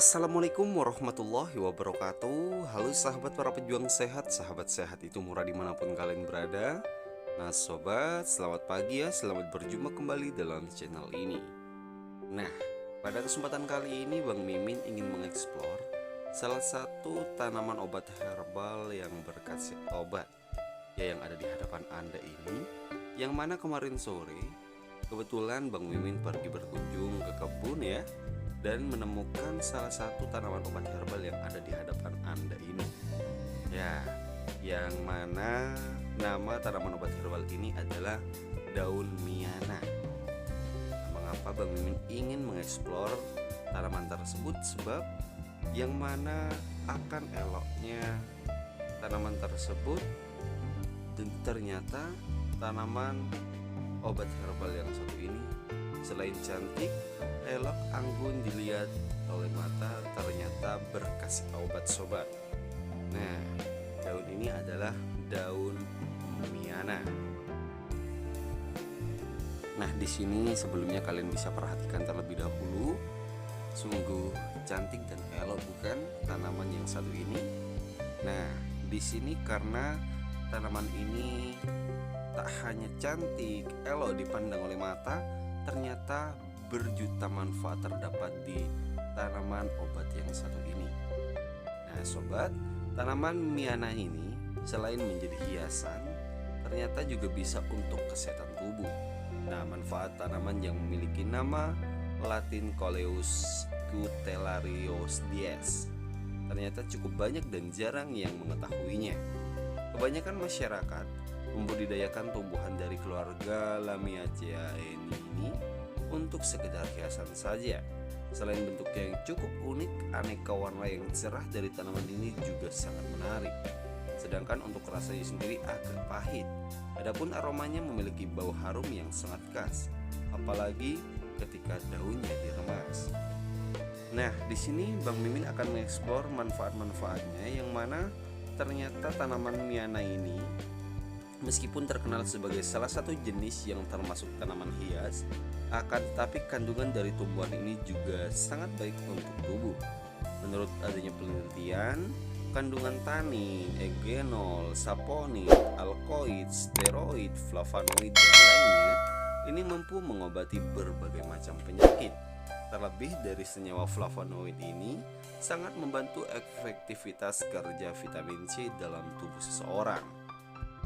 Assalamualaikum warahmatullahi wabarakatuh. Halo sahabat para pejuang sehat. Sahabat sehat itu murah dimanapun kalian berada. Nah sobat, selamat pagi ya. Selamat berjumpa kembali dalam channel ini. Nah, pada kesempatan kali ini Bang Mimin ingin mengeksplor salah satu tanaman obat herbal yang berkhasiat obat, ya, yang ada di hadapan Anda ini. Yang mana kemarin sore kebetulan Bang Mimin pergi berkunjung ke kebun ya, dan menemukan salah satu tanaman obat herbal yang ada di hadapan Anda ini. Ya, yang mana nama tanaman obat herbal ini adalah daun miana. Mengapa Bang Mimin ingin mengeksplor tanaman tersebut? Sebab yang mana akan eloknya tanaman tersebut, dan ternyata tanaman obat herbal yang satu ini selain cantik, elok, anggun dilihat oleh mata, ternyata berkhasiat obat sobat. Nah, daun ini adalah daun miana. Nah, di sini sebelumnya kalian bisa perhatikan terlebih dahulu. Sungguh cantik dan elok bukan tanaman yang satu ini? Nah, di sini karena tanaman ini tak hanya cantik, elok dipandang oleh mata, ternyata berjuta manfaat terdapat di tanaman obat yang satu ini. Nah sobat, tanaman miana ini selain menjadi hiasan, ternyata juga bisa untuk kesehatan tubuh. Nah, manfaat tanaman yang memiliki nama Latin Coleus cutellarius dies ternyata cukup banyak dan jarang yang mengetahuinya. Kebanyakan masyarakat membudidayakan tumbuhan dari keluarga Lamiaceae ini untuk sekedar hiasan saja. Selain bentuknya yang cukup unik, aneka warna yang cerah dari tanaman ini juga sangat menarik. Sedangkan untuk rasanya sendiri agak pahit. Adapun aromanya memiliki bau harum yang sangat khas, apalagi ketika daunnya diremas. Nah, di sini Bang Mimin akan mengeksplor manfaat-manfaatnya, yang mana ternyata tanaman miana ini meskipun terkenal sebagai salah satu jenis yang termasuk tanaman hias, akan tetapi kandungan dari tumbuhan ini juga sangat baik untuk tubuh. Menurut adanya penelitian, kandungan tanin, eugenol, saponin, alkoid, steroid, flavonoid, dan lainnya ini mampu mengobati berbagai macam penyakit. Terlebih dari senyawa flavonoid ini sangat membantu efektivitas kerja vitamin C dalam tubuh seseorang.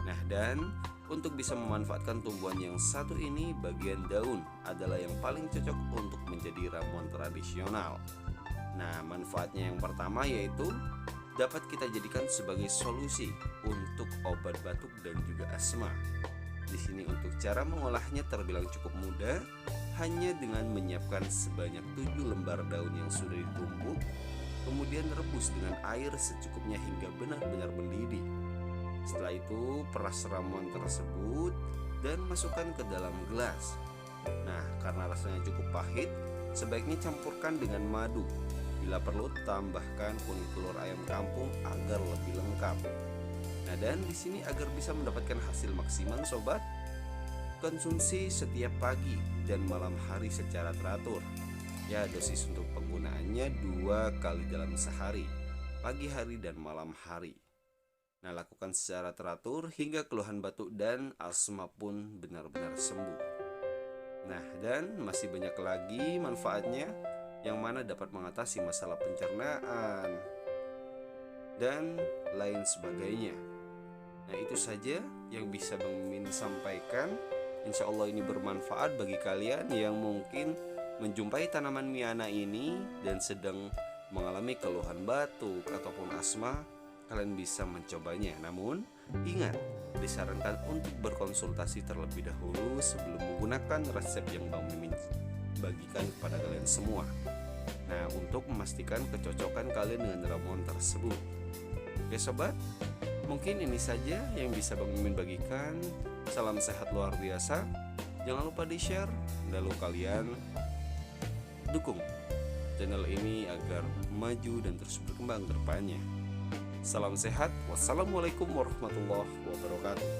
Nah, dan untuk bisa memanfaatkan tumbuhan yang satu ini, bagian daun adalah yang paling cocok untuk menjadi ramuan tradisional. Nah, manfaatnya yang pertama yaitu dapat kita jadikan sebagai solusi untuk obat batuk dan juga asma. Di sini untuk cara mengolahnya terbilang cukup mudah, hanya dengan menyiapkan sebanyak 7 lembar daun yang sudah ditumbuk, kemudian rebus dengan air secukupnya hingga benar-benar mendidih. Setelah itu peras ramuan tersebut dan masukkan ke dalam gelas. Nah, karena rasanya cukup pahit, sebaiknya campurkan dengan madu. Bila perlu tambahkan kuning telur ayam kampung agar lebih lengkap. Nah, dan di sini agar bisa mendapatkan hasil maksimal sobat, konsumsi setiap pagi dan malam hari secara teratur. Ya, dosis untuk penggunaannya 2 kali dalam sehari, pagi hari dan malam hari. Nah, lakukan secara teratur hingga keluhan batuk dan asma pun benar-benar sembuh. Nah, dan masih banyak lagi manfaatnya, yang mana dapat mengatasi masalah pencernaan dan lain sebagainya. Nah, itu saja yang bisa Bang Mimin sampaikan. Insya Allah ini bermanfaat bagi kalian yang mungkin menjumpai tanaman miana ini dan sedang mengalami keluhan batuk ataupun asma. Kalian bisa mencobanya. Namun ingat, disarankan untuk berkonsultasi terlebih dahulu sebelum menggunakan resep yang Bang Mimin bagikan kepada kalian semua. Nah, untuk memastikan kecocokan kalian dengan ramuan tersebut. Oke sobat, mungkin ini saja yang bisa Bang Mimin bagikan. Salam sehat luar biasa. Jangan lupa di-share, lalu kalian dukung channel ini agar maju dan terus berkembang ke depannya. Salam sehat, wassalamualaikum warahmatullahi wabarakatuh.